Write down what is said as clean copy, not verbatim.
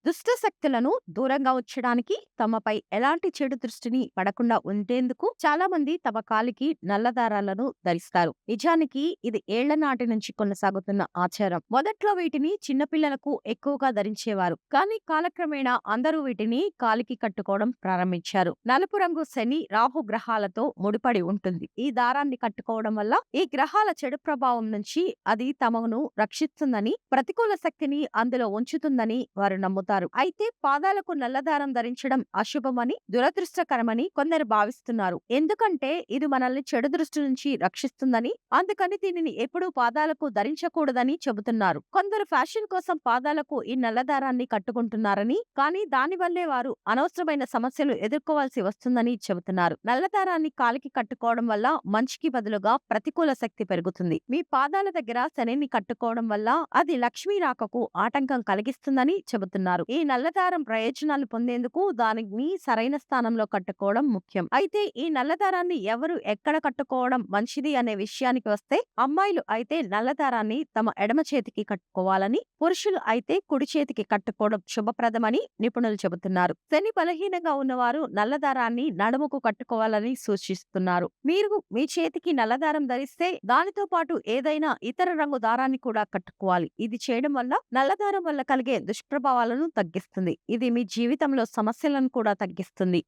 దుష్ట శక్తులను దూరంగా ఉంచడానికి తమపై ఎలాంటి చెడు దృష్టిని పడకుండా ఉండేందుకు చాలా మంది తమ కాలికి నల్ల దారాలను ధరిస్తారు. నిజానికి ఇది ఏళ్ల నాటి నుంచి కొనసాగుతున్న ఆచారం. మొదట్లో వీటిని చిన్నపిల్లలకు ఎక్కువగా ధరించేవారు, కానీ కాలక్రమేణా అందరూ వీటిని కాలికి కట్టుకోవడం ప్రారంభించారు. నలుపు రంగు శని, రాహు గ్రహాలతో ముడిపడి ఉంటుంది. ఈ దారాన్ని కట్టుకోవడం వల్ల ఈ గ్రహాల చెడు ప్రభావం నుంచి అది తమను రక్షిస్తుందని, ప్రతికూల శక్తిని అందులో ఉంచుతుందని వారు నమ్ముతారు. అయితే పాదాలకు నల్లదారం ధరించడం అశుభమని, దురదృష్టకరమని కొందరు భావిస్తున్నారు. ఎందుకంటే ఇది మనల్ని చెడు దృష్టి నుంచి రక్షిస్తుందని, అందుకని దీనిని ఎప్పుడూ పాదాలకు ధరించకూడదని చెబుతున్నారు. కొందరు ఫ్యాషన్ కోసం పాదాలకు ఈ నల్లదారాన్ని కట్టుకుంటున్నారని, కానీ దానివల్లే వారు అనవసరమైన సమస్యలు ఎదుర్కోవాల్సి వస్తుందని చెబుతున్నారు. నల్లదారాన్ని కాలికి కట్టుకోవడం వల్ల మంచికి బదులుగా ప్రతికూల శక్తి పెరుగుతుంది. మీ పాదాల దగ్గర శనిని కట్టుకోవడం వల్ల అది లక్ష్మీ రాకకు ఆటంకం కలిగిస్తుందని చెబుతున్నారు. ఈ నల్లదారం ప్రయోజనాలు పొందేందుకు దానిని సరైన స్థానంలో కట్టుకోవడం ముఖ్యం. అయితే ఈ నల్లదారాన్ని ఎవరు ఎక్కడ కట్టుకోవడం మంచిది అనే విషయానికి వస్తే, అమ్మాయిలు అయితే నల్లదారాన్ని తమ ఎడమ చేతికి కట్టుకోవాలని, పురుషులు అయితే కుడి చేతికి కట్టుకోవడం శుభప్రదమని నిపుణులు చెబుతున్నారు. శని బలహీనంగా ఉన్నవారు నల్లదారాన్ని నడుముకు కట్టుకోవాలని సూచిస్తున్నారు. మీరు మీ చేతికి నల్లదారం ధరిస్తే దానితో పాటు ఏదైనా ఇతర రంగు దారాన్ని కూడా కట్టుకోవాలి. ఇది చేయడం వల్ల నల్లదారం వల్ల కలిగే దుష్ప్రభావాలను తగ్గిస్తుంది. ఇది మీ జీవితంలో సమస్యలను కూడా తగ్గిస్తుంది.